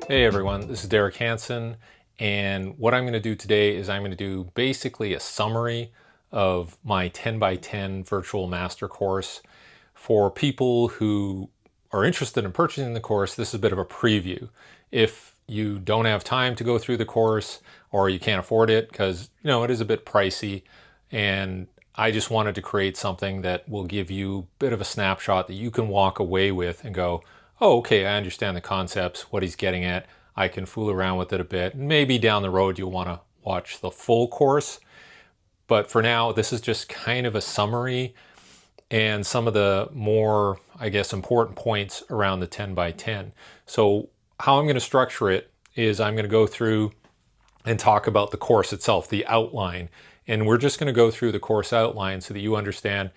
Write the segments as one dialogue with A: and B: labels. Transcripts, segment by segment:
A: Hey everyone, this is Derek Hansen, and what I'm going to do today is I'm going to do basically a summary of my 10 by 10 virtual master course. For people who are interested in purchasing the course, this is a bit of a preview. If you don't have time to go through the course or you can't afford it because it is a bit pricey, and I just wanted to create something that will give you a bit of a snapshot that you can walk away with and go, oh, okay, I understand the concepts, what he's getting at. I can fool around with it a bit. Maybe down the road you'll want to watch the full course. But for now, this is just kind of a summary and some of the more, I guess, important points around the 10 by 10. So how I'm going to structure it is I'm going to go through and talk about the course itself, the outline. And we're just going to go through the course outline so that you understand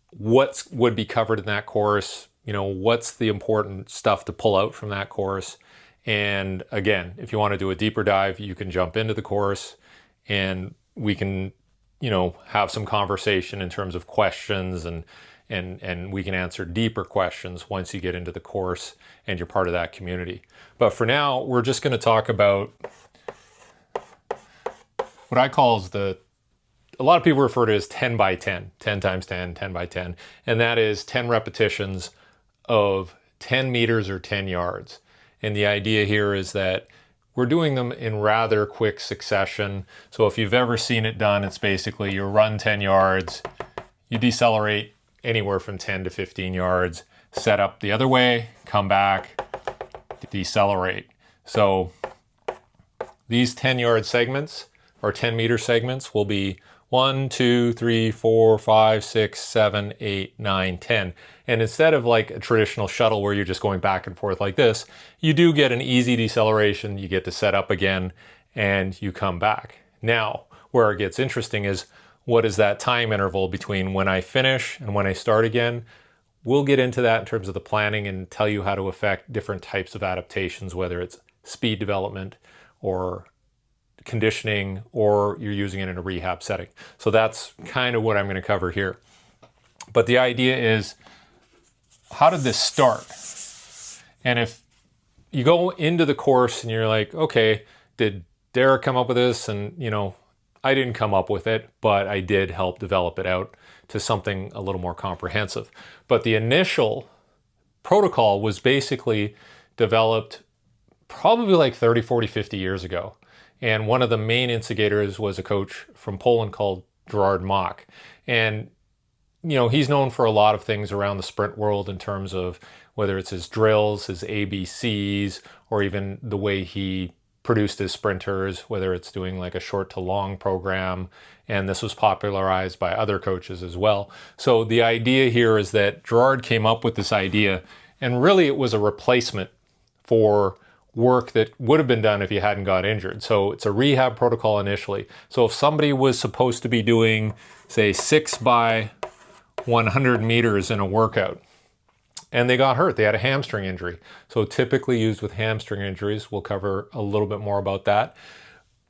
A: what would be covered in that course, what's the important stuff to pull out from that course. And again, if you want to do a deeper dive, you can jump into the course and we can, have some conversation in terms of questions and we can answer deeper questions once you get into the course and you're part of that community. But for now, we're just going to talk about what I call is a lot of people refer to it as 10 by 10, 10 times 10, 10 by 10, and that is 10 repetitions of 10 meters or 10 yards. And the idea here is that we're doing them in rather quick succession. So if you've ever seen it done, it's basically you run 10 yards, you decelerate anywhere from 10 to 15 yards, set up the other way, come back, decelerate. So these 10-yard segments or 10-meter segments will be 1, 2, 3, 4, 5, 6, 7, 8, 9, 10. And instead of like a traditional shuttle where you're just going back and forth like this, you do get an easy deceleration. You get to set up again and you come back. Now, where it gets interesting is what is that time interval between when I finish and when I start again? We'll get into that in terms of the planning and tell you how to affect different types of adaptations, whether it's speed development or conditioning, or you're using it in a rehab setting. So that's kind of what I'm going to cover here. But the idea is, how did this start? And if you go into the course and you're like, okay, did Derek come up with this? And, I didn't come up with it, but I did help develop it out to something a little more comprehensive. But the initial protocol was basically developed probably like 30, 40, 50 years ago. And one of the main instigators was a coach from Poland called Gerard Mock. And, he's known for a lot of things around the sprint world in terms of whether it's his drills, his ABCs, or even the way he produced his sprinters, whether it's doing like a short to long program. And this was popularized by other coaches as well. So the idea here is that Gerard came up with this idea, and really it was a replacement for work that would have been done if you hadn't got injured. So it's a rehab protocol initially. So if somebody was supposed to be doing, say, 6 by 100 meters in a workout and they got hurt, they had a hamstring injury. So typically used with hamstring injuries, we'll cover a little bit more about that.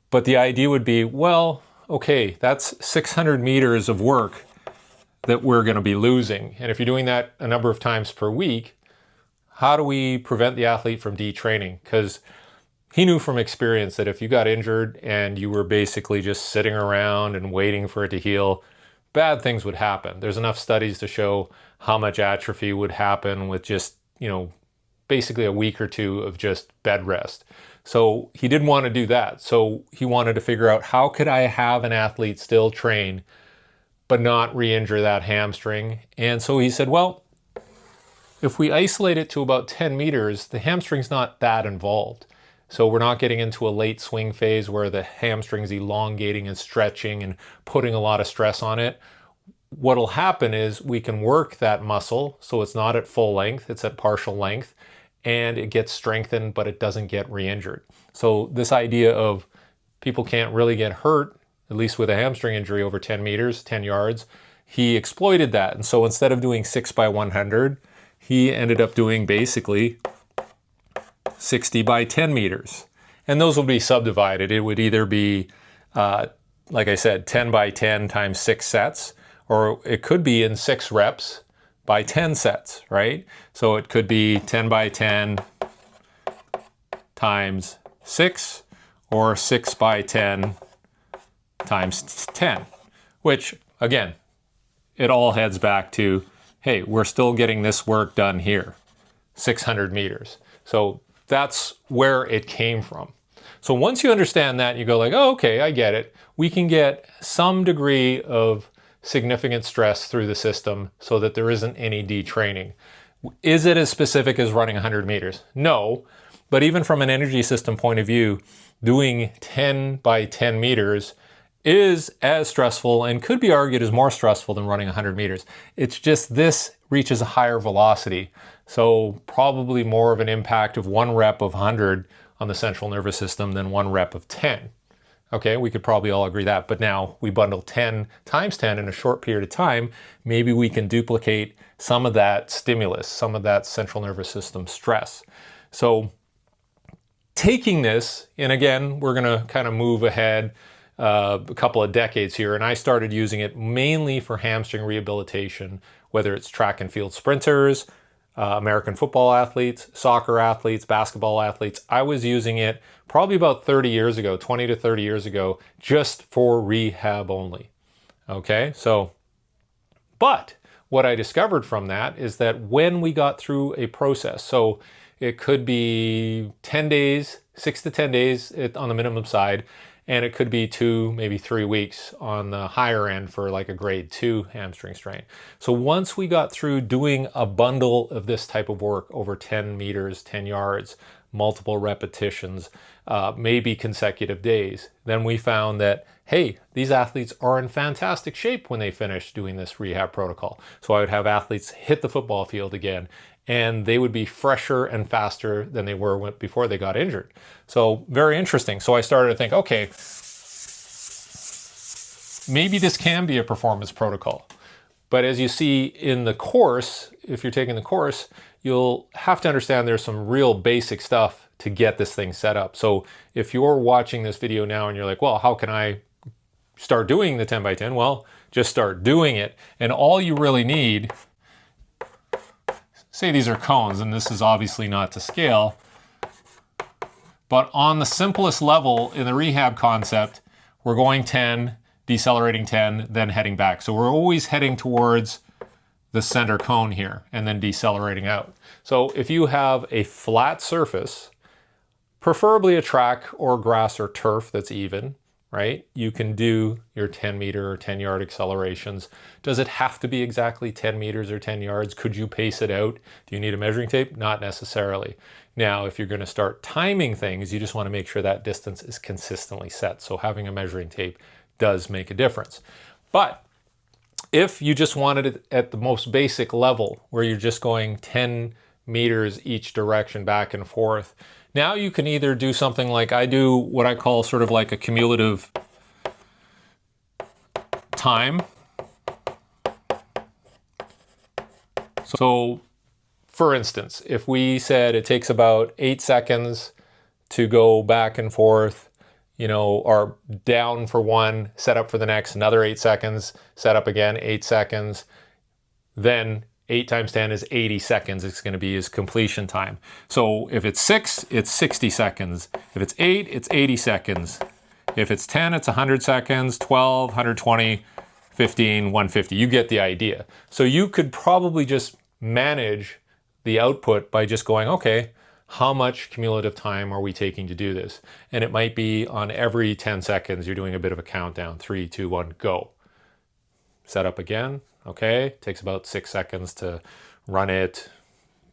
A: But the idea would be, well, okay, that's 600 meters of work that we're going to be losing. And if you're doing that a number of times per week, how do we prevent the athlete from detraining? Because he knew from experience that if you got injured and you were basically just sitting around and waiting for it to heal, bad things would happen. There's enough studies to show how much atrophy would happen with just, basically a week or two of just bed rest. So he didn't want to do that. So he wanted to figure out, how could I have an athlete still train but not re-injure that hamstring? And so he said, well, if we isolate it to about 10 meters, the hamstring's not that involved. So we're not getting into a late swing phase where the hamstring's elongating and stretching and putting a lot of stress on it. What'll happen is we can work that muscle so it's not at full length, it's at partial length, and it gets strengthened, but it doesn't get re-injured. So this idea of people can't really get hurt, at least with a hamstring injury over 10 meters, 10 yards, he exploited that. And so instead of doing 6 by 100, he ended up doing basically 60 by 10 meters. And those will be subdivided. It would either be, like I said, 10 by 10 times 6 sets, or it could be in 6 reps by 10 sets, right? So it could be 10 by 10 times 6 or 6 by 10 times 10, which again, it all heads back to, hey, we're still getting this work done here, 600 meters. So that's where it came from. So once you understand that, you go like, oh, okay, I get it. We can get some degree of significant stress through the system so that there isn't any detraining. Is it as specific as running 100 meters? No, but even from an energy system point of view, doing 10 by 10 meters is as stressful and could be argued as more stressful than running 100 meters. It's just this reaches a higher velocity, so probably more of an impact of 1 rep of 100 on the central nervous system than 1 rep of 10. Okay, we could probably all agree that, but now we bundle 10 times 10 in a short period of time, maybe we can duplicate some of that stimulus, some of that central nervous system stress. So taking this, and again, we're gonna kind of move ahead a couple of decades here, and I started using it mainly for hamstring rehabilitation, whether it's track and field sprinters, American football athletes, soccer athletes, basketball athletes. I was using it probably about 30 years ago, 20 to 30 years ago, just for rehab only. Okay, so, but what I discovered from that is that when we got through a process, so it could be 10 days, 6 to 10 days on the minimum side, and it could be 2, maybe 3 weeks on the higher end for like a grade 2 hamstring strain. So once we got through doing a bundle of this type of work over 10 meters, 10 yards, multiple repetitions, maybe consecutive days, then we found that, hey, these athletes are in fantastic shape when they finish doing this rehab protocol. So I would have athletes hit the football field again, and they would be fresher and faster than they were before they got injured. So very interesting. So I started to think, okay, maybe this can be a performance protocol. But as you see in the course, if you're taking the course, you'll have to understand there's some real basic stuff to get this thing set up. So if you're watching this video now and you're like, well, how can I start doing the 10 by 10? Well, just start doing it. And all you really need, say these are cones, and this is obviously not to scale, but on the simplest level in the rehab concept, we're going 10, decelerating 10, then heading back. So we're always heading towards the center cone here and then decelerating out. So if you have a flat surface, preferably a track or grass or turf that's even, right? You can do your 10 meter or 10 yard accelerations. Does it have to be exactly 10 meters or 10 yards? Could you pace it out? Do you need a measuring tape? Not necessarily. Now, if you're going to start timing things, you just want to make sure that distance is consistently set. So having a measuring tape does make a difference. But if you just wanted it at the most basic level, where you're just going 10 meters each direction back and forth, now you can either do something like I do, what I call sort of like a cumulative time. So for instance, if we said it takes about 8 seconds to go back and forth, or down for one, set up for the next, another 8 seconds, set up again, 8 seconds, then 8 times 10 is 80 seconds. It's going to be his completion time. So if it's 6, it's 60 seconds. If it's 8, it's 80 seconds. If it's 10, it's 100 seconds, 12, 120, 15, 150. You get the idea. So you could probably just manage the output by just going, okay, how much cumulative time are we taking to do this? And it might be on every 10 seconds, you're doing a bit of a countdown. 3, 2, 1, go. Set up again. Okay, takes about 6 seconds to run it,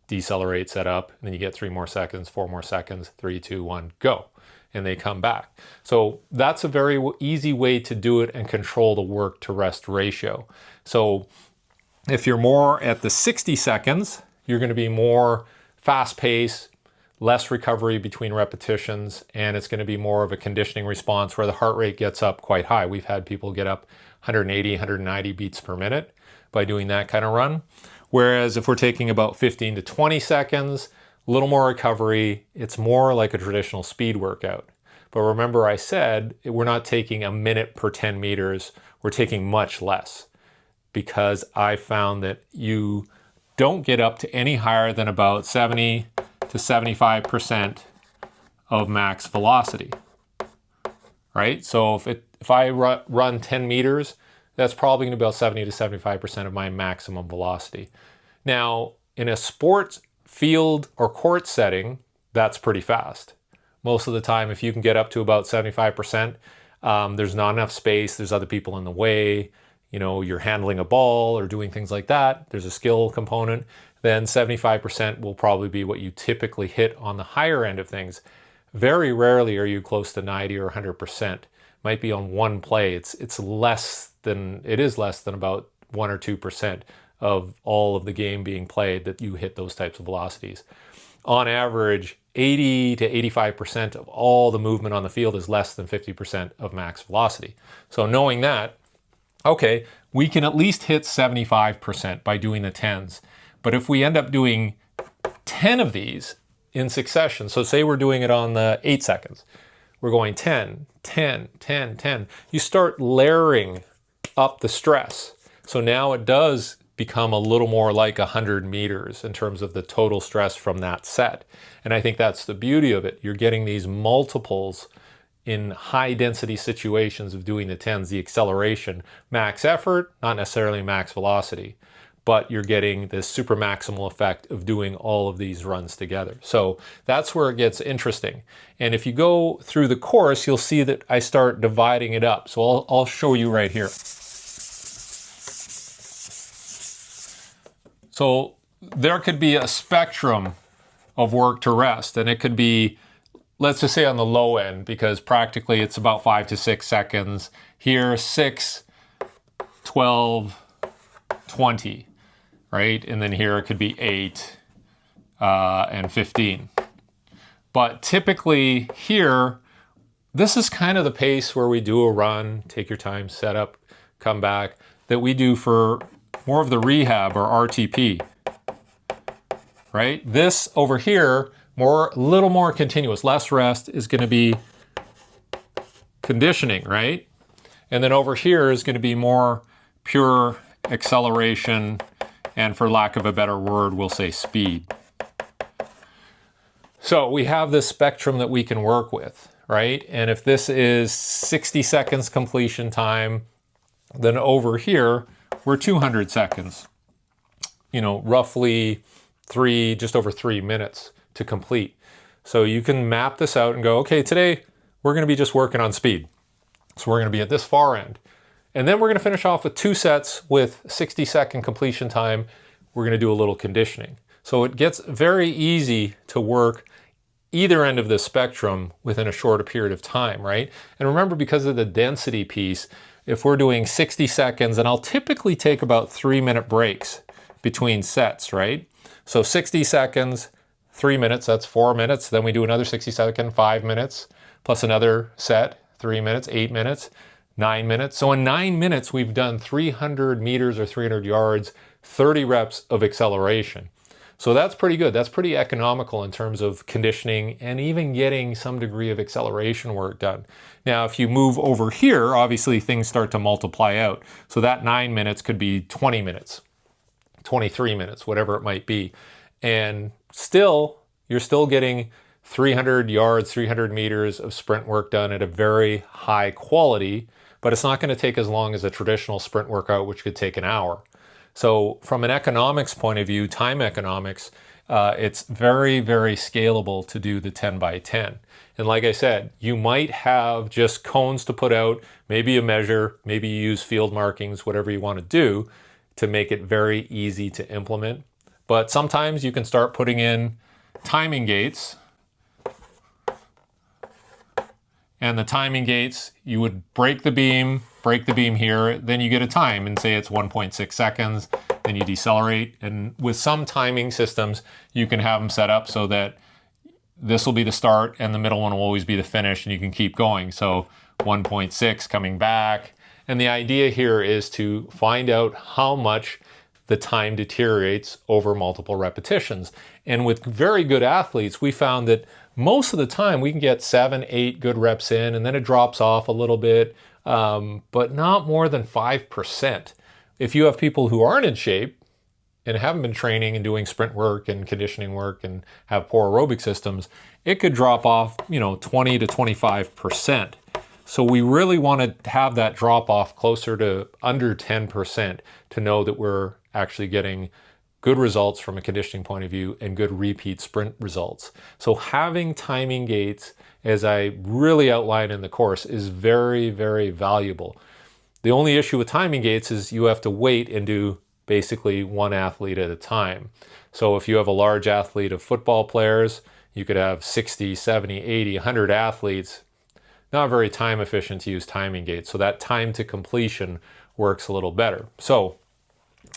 A: decelerate, set up, and then you get 3 more seconds, 4 more seconds, 3, 2, 1, go. And they come back. So that's a very easy way to do it and control the work to rest ratio. So if you're more at the 60 seconds, you're going to be more fast paced, less recovery between repetitions, and it's going to be more of a conditioning response where the heart rate gets up quite high. We've had people get up 180, 190 beats per minute by doing that kind of run. Whereas if we're taking about 15 to 20 seconds, a little more recovery, it's more like a traditional speed workout. But remember I said, we're not taking a minute per 10 meters, we're taking much less, because I found that you don't get up to any higher than about 70 to 75% of max velocity, right? So if I run 10 meters, that's probably going to be about 70 to 75% of my maximum velocity. Now, in a sports field or court setting, that's pretty fast. Most of the time, if you can get up to about 75%, there's not enough space, there's other people in the way, you know, you're handling a ball or doing things like that, there's a skill component, then 75% will probably be what you typically hit on the higher end of things. Very rarely are you close to 90 or 100%. Might be on one play. It is less than about 1 or 2% of all of the game being played that you hit those types of velocities. On average, 80 to 85% of all the movement on the field is less than 50% of max velocity. So knowing that, okay, we can at least hit 75% by doing the 10s. But if we end up doing 10 of these in succession, so say we're doing it on the 8 seconds, we're going 10, 10, 10, 10. You start layering up the stress. So now it does become a little more like 100 meters in terms of the total stress from that set. And I think that's the beauty of it. You're getting these multiples in high density situations of doing the 10s, the acceleration, max effort, not necessarily max velocity, but you're getting this super maximal effect of doing all of these runs together. So that's where it gets interesting. And if you go through the course, you'll see that I start dividing it up. So I'll show you right here. So there could be a spectrum of work to rest, and it could be, let's just say on the low end, because practically it's about 5 to 6 seconds. Here, 6, 12, 20, right? And then here it could be 8 and 15. But typically here, this is kind of the pace where we do a run, take your time, set up, come back, that we do for more of the rehab or RTP, right? This over here, a little more continuous, less rest is going to be conditioning, right? And then over here is going to be more pure acceleration, and for lack of a better word, we'll say speed. So we have this spectrum that we can work with, right? And if this is 60 seconds completion time, then over here, we're 200 seconds, you know, roughly just over 3 minutes to complete. So you can map this out and go, okay, today we're going to be just working on speed. So we're going to be at this far end. And then we're going to finish off with 2 sets with 60-second completion time. We're going to do a little conditioning. So it gets very easy to work either end of the spectrum within a shorter period of time, right? And remember, because of the density piece, if we're doing 60 seconds, and I'll typically take about 3-minute breaks between sets, right? So 60 seconds, 3 minutes, that's 4 minutes. Then we do another 60-second, 5 minutes, plus another set, 3 minutes, 8 minutes, 9 minutes. So in 9 minutes, we've done 300 meters or 300 yards, 30 reps of acceleration. So that's pretty good. That's pretty economical in terms of conditioning and even getting some degree of acceleration work done. Now, if you move over here, obviously things start to multiply out. So that 9 minutes could be 20 minutes, 23 minutes, whatever it might be. And you're still getting 300 yards, 300 meters of sprint work done at a very high quality, but it's not going to take as long as a traditional sprint workout, which could take an hour. So from an economics point of view, time economics, it's very, very scalable to do the 10 by 10. And like I said, you might have just cones to put out, maybe a measure, maybe you use field markings, whatever you want to do to make it very easy to implement. But sometimes you can start putting in timing gates. And the timing gates, you would break the beam here, then you get a time and say it's 1.6 seconds, then you decelerate. And with some timing systems, you can have them set up so that this will be the start and the middle one will always be the finish, and you can keep going. So 1.6 coming back. And the idea here is to find out how much the time deteriorates over multiple repetitions. And with very good athletes, we found that most of the time we can get 7, 8 good reps in, and then it drops off a little bit, but not more than 5%. If you have people who aren't in shape, and haven't been training and doing sprint work and conditioning work and have poor aerobic systems, it could drop off, 20 to 25%. So we really want to have that drop off closer to under 10% to know that we're actually getting good results from a conditioning point of view and good repeat sprint results. So having timing gates, as I really outline in the course, is very, very valuable. The only issue with timing gates is you have to wait and do basically one athlete at a time. So if you have a large athlete of football players, you could have 60, 70, 80, 100 athletes. Not very time efficient to use timing gates. So that time to completion works a little better. So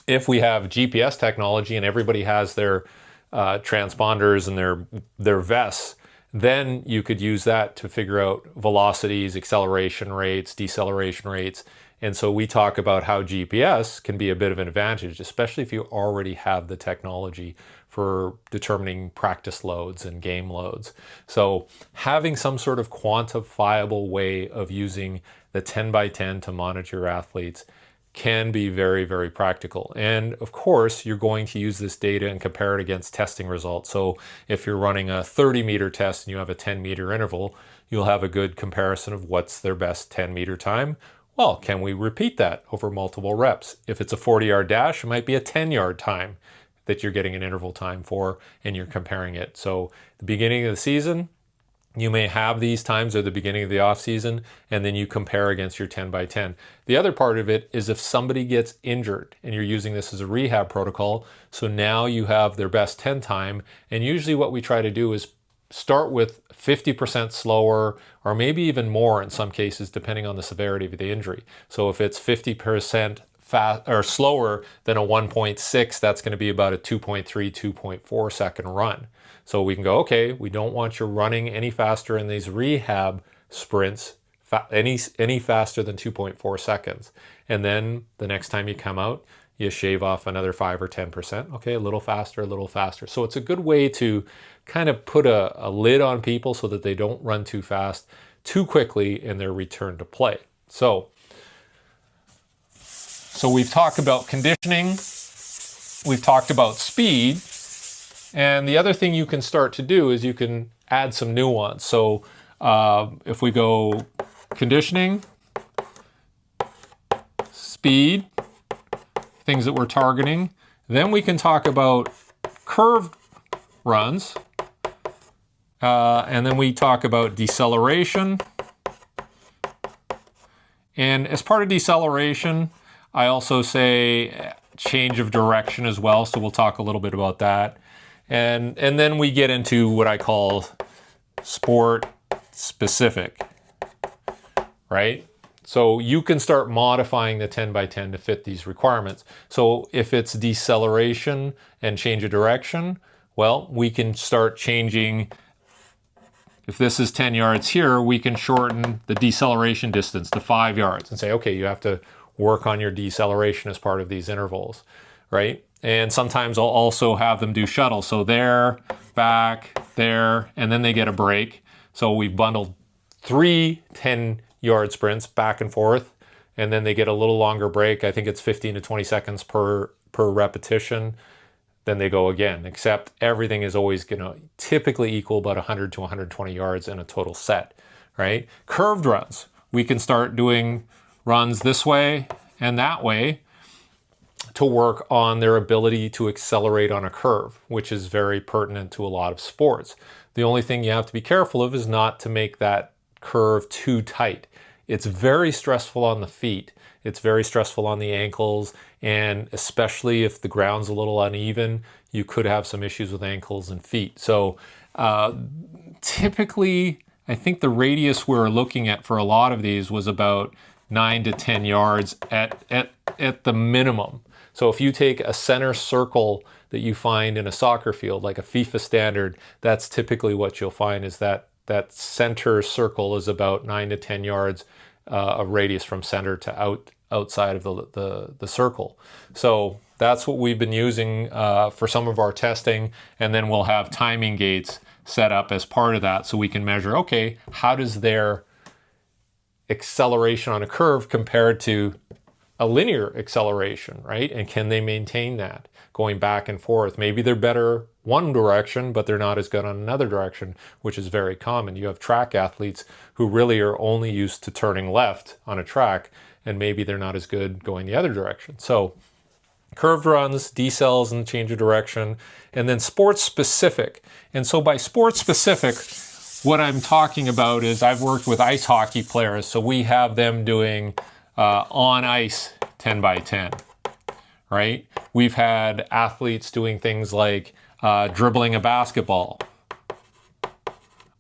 A: if we have GPS technology and everybody has their transponders and their vests, then you could use that to figure out velocities, acceleration rates, deceleration rates. And so we talk about how GPS can be a bit of an advantage, especially if you already have the technology for determining practice loads and game loads. So having some sort of quantifiable way of using the 10 by 10 to monitor your athletes can be very, very practical. And of course, you're going to use this data and compare it against testing results. So if you're running a 30-meter test and you have a 10-meter interval, you'll have a good comparison of what's their best 10-meter time. Well, can we repeat that over multiple reps? If it's a 40-yard dash, it might be a 10-yard time that you're getting an interval time for, and you're comparing it. So the beginning of the season, you may have these times at the beginning of the off season, and then you compare against your 10 by 10. The other part of it is if somebody gets injured and you're using this as a rehab protocol, so now you have their best 10 time, and usually what we try to do is start with 50% slower, or maybe even more in some cases, depending on the severity of the injury. So if it's 50% fast or slower than a 1.6, that's going to be about a 2.3, 2.4 second run. So we can go, okay, we don't want you running any faster in these rehab sprints, any faster than 2.4 seconds. And then the next time you come out, you shave off another 5 or 10%. Okay, a little faster, a little faster. So it's a good way to kind of put a lid on people so that they don't run too fast too quickly in their return to play. So we've talked about conditioning, we've talked about speed, and the other thing you can start to do is you can add some nuance. So if we go conditioning, speed, things that we're targeting, then we can talk about curved runs, and then we talk about deceleration. And as part of deceleration, I also say change of direction as well, so we'll talk a little bit about that. And then we get into what I call sport specific, right? So you can start modifying the 10 by 10 to fit these requirements. So if it's deceleration and change of direction, well, we can start changing. If this is 10 yards here, we can shorten the deceleration distance to 5 yards and say, okay, you have to work on your deceleration as part of these intervals, right? And sometimes I'll also have them do shuttles. So there, back, there, and then they get a break. So we've bundled 3 10-yard sprints back and forth, and then they get a little longer break. I think it's 15 to 20 seconds per repetition. Then they go again, except everything is always going to typically equal about 100 to 120 yards in a total set, right? Curved runs. We can start doing runs this way and that way to work on their ability to accelerate on a curve, which is very pertinent to a lot of sports. The only thing you have to be careful of is not to make that curve too tight. It's very stressful on the feet. It's very stressful on the ankles, and especially if the ground's a little uneven, you could have some issues with ankles and feet. So typically, I think the radius we're looking at for a lot of these was about 9 to 10 yards at the minimum. So if you take a center circle that you find in a soccer field, like a FIFA standard, that's typically what you'll find is that center circle is about 9 to 10 yards a radius from center to outside of the circle. So that's what we've been using for some of our testing, and then we'll have timing gates set up as part of that so we can measure, okay, how does their acceleration on a curve compared to a linear acceleration, right? And can they maintain that going back and forth? Maybe they're better one direction, but they're not as good on another direction, which is very common. You have track athletes who really are only used to turning left on a track, and maybe they're not as good going the other direction. So curved runs, decels and change of direction, and then sports specific. And so by sports specific, what I'm talking about is I've worked with ice hockey players, so we have them doing on ice 10 by 10, right? We've had athletes doing things like dribbling a basketball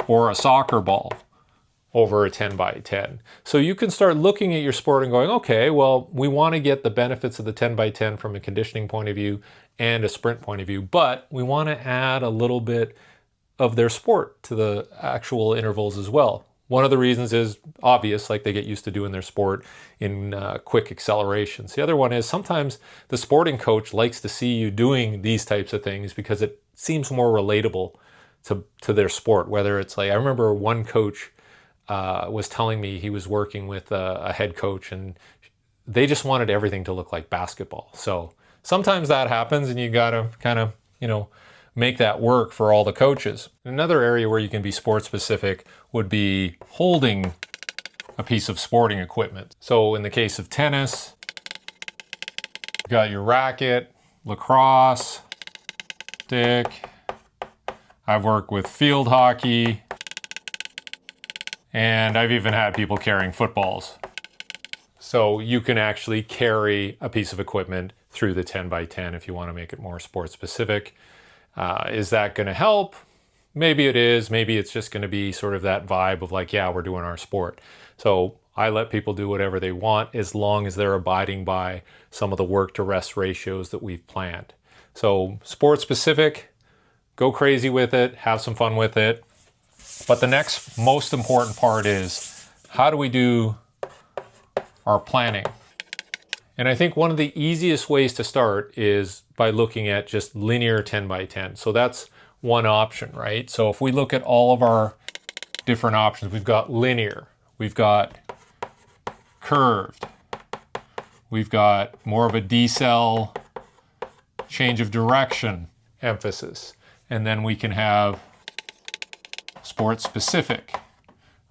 A: or a soccer ball over a 10 by 10. So you can start looking at your sport and going, okay, well, we want to get the benefits of the 10 by 10 from a conditioning point of view and a sprint point of view, but we want to add a little bit of their sport to the actual intervals as well. One of the reasons is obvious, like they get used to doing their sport in quick accelerations. The other one is sometimes the sporting coach likes to see you doing these types of things because it seems more relatable to their sport. Whether it's like, I remember one coach was telling me he was working with a head coach and they just wanted everything to look like basketball. So sometimes that happens and you gotta kind of, make that work for all the coaches. Another area where you can be sport specific would be holding a piece of sporting equipment. So in the case of tennis, you got your racket, lacrosse, stick. I've worked with field hockey, and I've even had people carrying footballs. So you can actually carry a piece of equipment through the 10 by 10 if you want to make it more sport specific. Is that going to help? Maybe it is. Maybe it's just going to be sort of that vibe of like, yeah, we're doing our sport. So I let people do whatever they want as long as they're abiding by some of the work to rest ratios that we've planned. So sport specific, go crazy with it, have some fun with it. But the next most important part is, how do we do our planning? And I think one of the easiest ways to start is by looking at just linear 10 by 10. So that's one option, right? So if we look at all of our different options, we've got linear, we've got curved, we've got more of a decel, change of direction emphasis, and then we can have sport specific,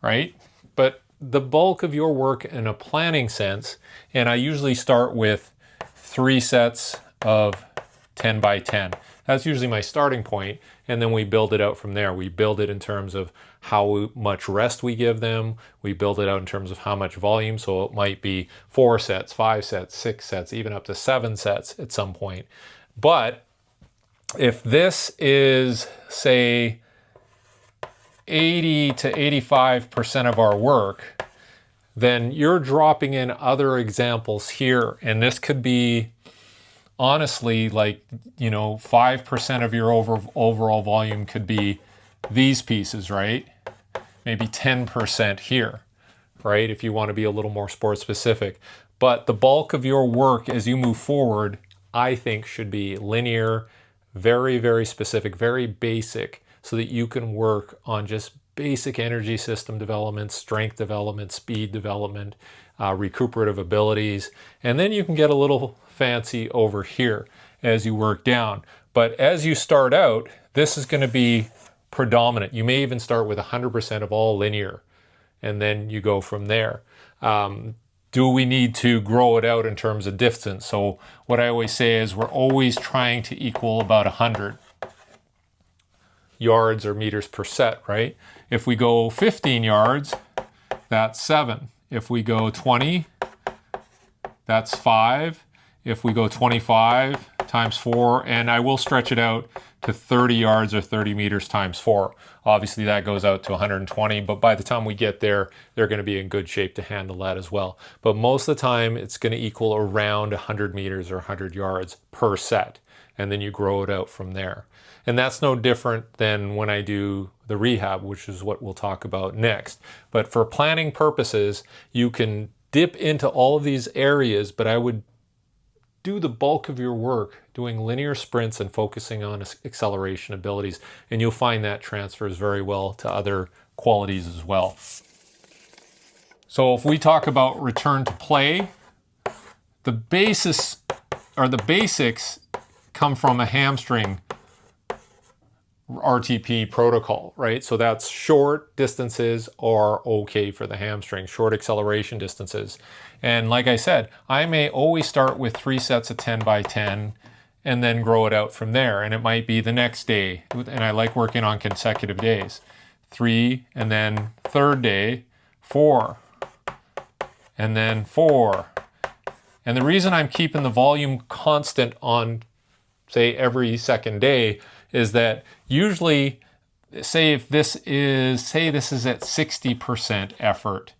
A: right? But the bulk of your work in a planning sense, and I usually start with 3 sets of 10 by 10. That's usually my starting point, and then we build it out from there. We build it in terms of how much rest we give them. We build it out in terms of how much volume, so it might be 4 sets, 5 sets, 6 sets, even up to 7 sets at some point. But if this is, say, 80 to 85% of our work, then you're dropping in other examples here. And this could be honestly like, 5% of your overall volume could be these pieces, right? Maybe 10% here, right? If you want to be a little more sport specific. But the bulk of your work as you move forward, I think should be linear, very, very specific, very basic, so that you can work on just basic energy system development, strength development, speed development, recuperative abilities. And then you can get a little fancy over here as you work down. But as you start out, this is going to be predominant. You may even start with 100% of all linear, and then you go from there. Do we need to grow it out in terms of distance? So what I always say is we're always trying to equal about 100 yards or meters per set, right? If we go 15 yards, that's 7. If we go 20, that's 5. If we go 25 times 4, and I will stretch it out to 30 yards or 30 meters times 4. Obviously that goes out to 120, but by the time we get there, they're going to be in good shape to handle that as well. But most of the time, it's going to equal around 100 meters or 100 yards per set, and then you grow it out from there. And that's no different than when I do the rehab, which is what we'll talk about next. But for planning purposes, you can dip into all of these areas, but I would do the bulk of your work doing linear sprints and focusing on acceleration abilities, and you'll find that transfers very well to other qualities as well. So if we talk about return to play, the basis or the basics come from a hamstring RTP protocol, right? So that's short distances are okay for the hamstring, short acceleration distances. And like I said, I may always start with 3 sets of 10 by 10 and then grow it out from there. And it might be the next day. And I like working on consecutive days. 3, and then third day, 4, and then 4. And the reason I'm keeping the volume constant on, say, every second day is that usually, say this is at 60% effort,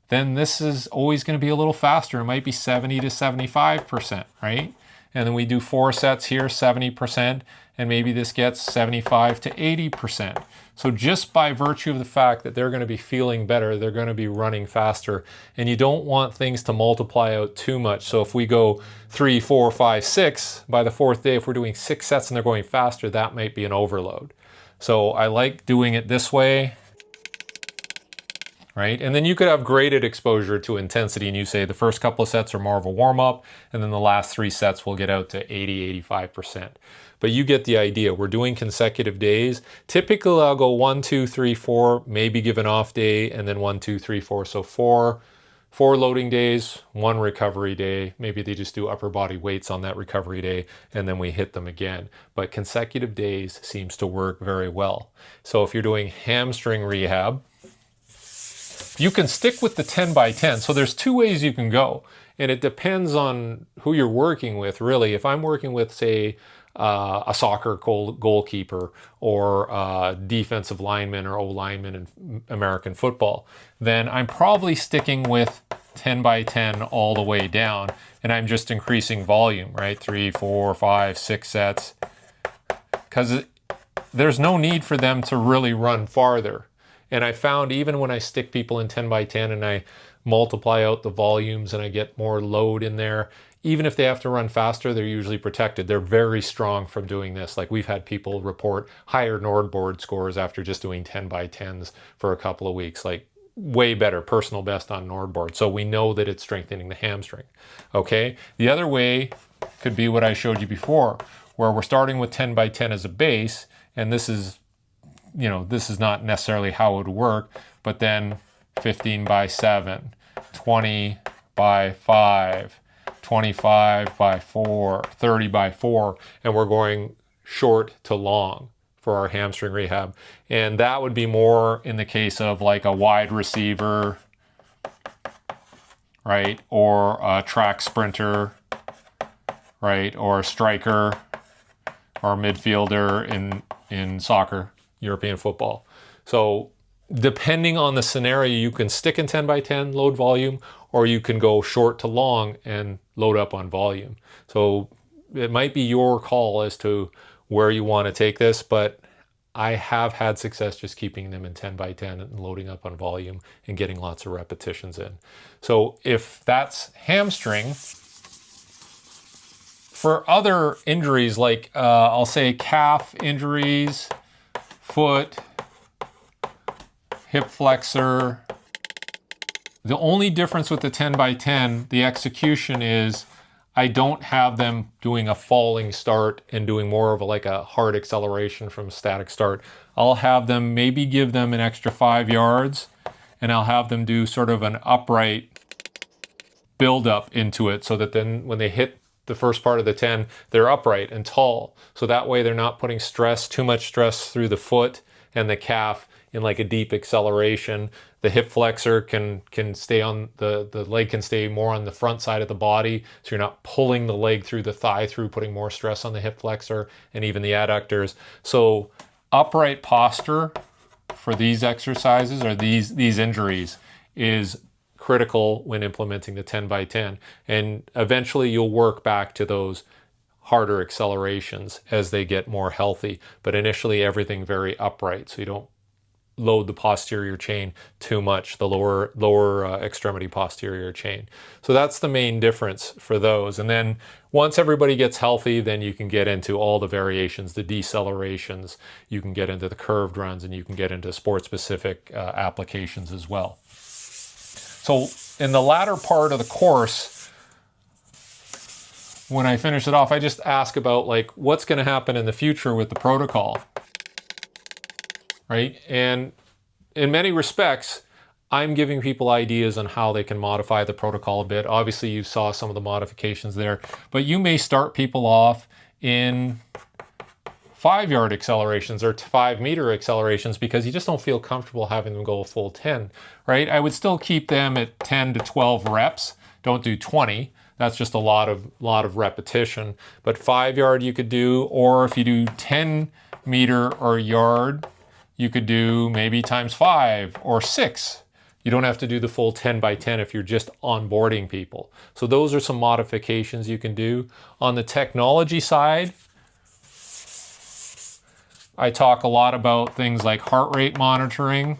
A: then this is always going to be a little faster. It might be 70 to 75%, right? And then we do 4 sets here, 70%, and maybe this gets 75 to 80%. So just by virtue of the fact that they're going to be feeling better, they're going to be running faster, and you don't want things to multiply out too much. So if we go 3, 4, 5, 6, by the 4th day, if we're doing 6 sets and they're going faster, that might be an overload. So I like doing it this way, right? And then you could have graded exposure to intensity, and you say the first couple of sets are more of a warm-up, and then the last 3 sets will get out to 80, 85%. But you get the idea. We're doing consecutive days. Typically, I'll go 1, 2, 3, 4, maybe give an off day, and then 1, 2, 3, 4. So four loading days, 1 recovery day. Maybe they just do upper body weights on that recovery day, and then we hit them again. But consecutive days seems to work very well. So if you're doing hamstring rehab, you can stick with the 10 by 10. So there's 2 ways you can go. And it depends on who you're working with, really. If I'm working with, say, a soccer goalkeeper or a defensive lineman or O-lineman in American football, then I'm probably sticking with 10 by 10 all the way down, and I'm just increasing volume, right? 3, 4, 5, 6 sets, because there's no need for them to really run farther. And I found even when I stick people in 10 by 10 and I multiply out the volumes and I get more load in there, even if they have to run faster, they're usually protected. They're very strong from doing this. Like we've had people report higher Nordboard scores after just doing 10 by 10s for a couple of weeks, like way better, personal best on Nordboard. So we know that it's strengthening the hamstring, okay? The other way could be what I showed you before, where we're starting with 10 by 10 as a base, and this is, this is not necessarily how it would work, but then 15 by 7, 20 by 5, 25 by 4, 30 by 4, and we're going short to long for our hamstring rehab. And that would be more in the case of like a wide receiver, right? Or a track sprinter, right? Or a striker or a midfielder in soccer, European football. So depending on the scenario, you can stick in 10 by 10 load volume, or you can go short to long and load up on volume. So it might be your call as to where you want to take this, but I have had success just keeping them in 10 by 10 and loading up on volume and getting lots of repetitions in. So if that's hamstring, for other injuries like I'll say calf injuries, foot, hip flexor, the only difference with the 10 by 10, the execution is I don't have them doing a falling start and doing more of a hard acceleration from static start. I'll have them maybe give them an extra 5 yards, and I'll have them do sort of an upright build up into it so that then when they hit the first part of the 10, they're upright and tall. So that way they're not putting too much stress through the foot and the calf in like a deep acceleration. The hip flexor can stay on, the leg can stay more on the front side of the body, so you're not pulling the leg through the thigh through, putting more stress on the hip flexor and even the adductors. So upright posture for these exercises or these injuries is critical when implementing the 10 by 10. And eventually you'll work back to those harder accelerations as they get more healthy. But initially everything very upright, so you don't load the posterior chain too much, the lower extremity posterior chain. So that's the main difference for those. And then once everybody gets healthy, then you can get into all the variations, the decelerations, you can get into the curved runs, and you can get into sport-specific applications as well. So in the latter part of the course, when I finish it off, I just ask about like what's going to happen in the future with the protocol, right? And in many respects, I'm giving people ideas on how they can modify the protocol a bit. Obviously, you saw some of the modifications there, but you may start people off in 5-yard accelerations or 5-meter accelerations because you just don't feel comfortable having them go a full 10, right? I would still keep them at 10 to 12 reps. Don't do 20. That's just a lot of repetition. But 5-yard you could do, or if you do 10-meter or yard, you could do maybe times 5 or 6. You don't have to do the full 10 by 10 if you're just onboarding people. So those are some modifications you can do. On the technology side, I talk a lot about things like heart rate monitoring.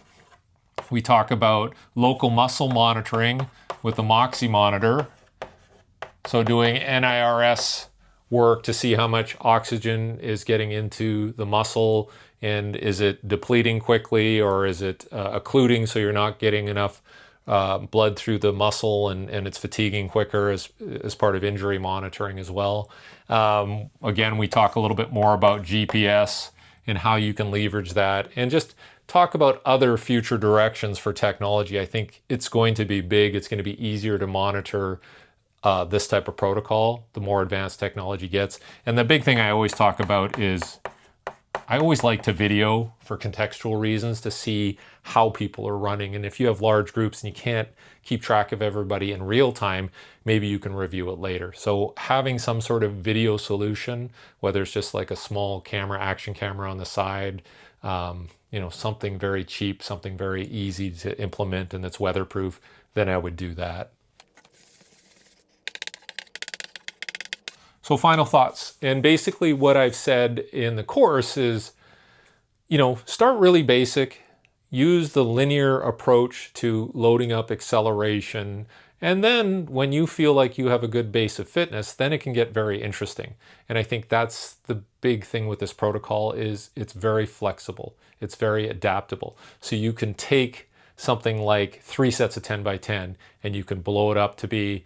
A: We talk about local muscle monitoring with the Moxy monitor. So doing NIRS work to see how much oxygen is getting into the muscle, and is it depleting quickly, or is it occluding so you're not getting enough blood through the muscle and it's fatiguing quicker as part of injury monitoring as well. Again, we talk a little bit more about GPS and how you can leverage that, and just talk about other future directions for technology. I think it's going to be big. It's going to be easier to monitor this type of protocol the more advanced technology gets. And the big thing I always talk about is I always like to video for contextual reasons to see how people are running. And if you have large groups and you can't keep track of everybody in real time, maybe you can review it later. So having some sort of video solution, whether it's just like a small camera, action camera on the side, something very cheap, something very easy to implement and that's weatherproof, then I would do that. So final thoughts. And basically what I've said in the course is, start really basic, use the linear approach to loading up acceleration. And then when you feel like you have a good base of fitness, then it can get very interesting. And I think that's the big thing with this protocol is it's very flexible. It's very adaptable. So you can take something like 3 sets of 10 by 10 and you can blow it up to be,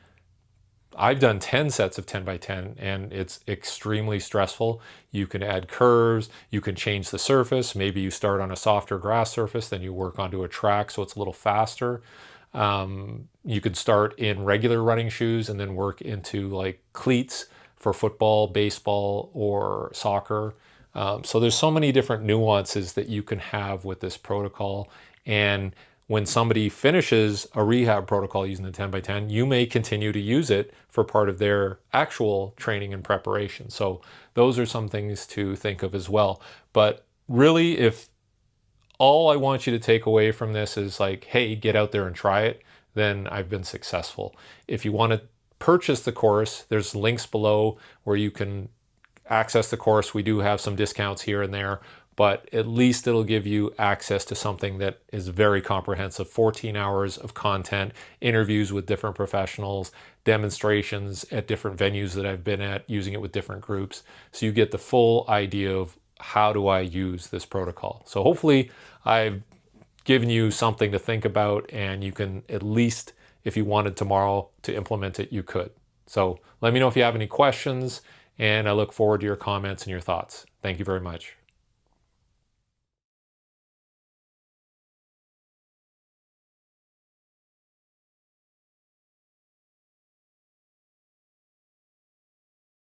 A: I've done 10 sets of 10 by 10 and it's extremely stressful. You can add curves, you can change the surface. Maybe you start on a softer grass surface, then you work onto a track so it's a little faster. You could start in regular running shoes and then work into like cleats for football, baseball, or soccer. So there's so many different nuances that you can have with this protocol. And when somebody finishes a rehab protocol using the 10 by 10, you may continue to use it for part of their actual training and preparation. So those are some things to think of as well. But really, if all I want you to take away from this is like, hey, get out there and try it, then I've been successful. If you want to purchase the course, there's links below where you can access the course. We do have some discounts here and there, but at least it'll give you access to something that is very comprehensive. 14 hours of content, interviews with different professionals, demonstrations at different venues that I've been at, using it with different groups. So you get the full idea of how do I use this protocol. So hopefully I've given you something to think about, and you can at least, if you wanted tomorrow to implement it, you could. So let me know if you have any questions, and I look forward to your comments and your thoughts. Thank you very much.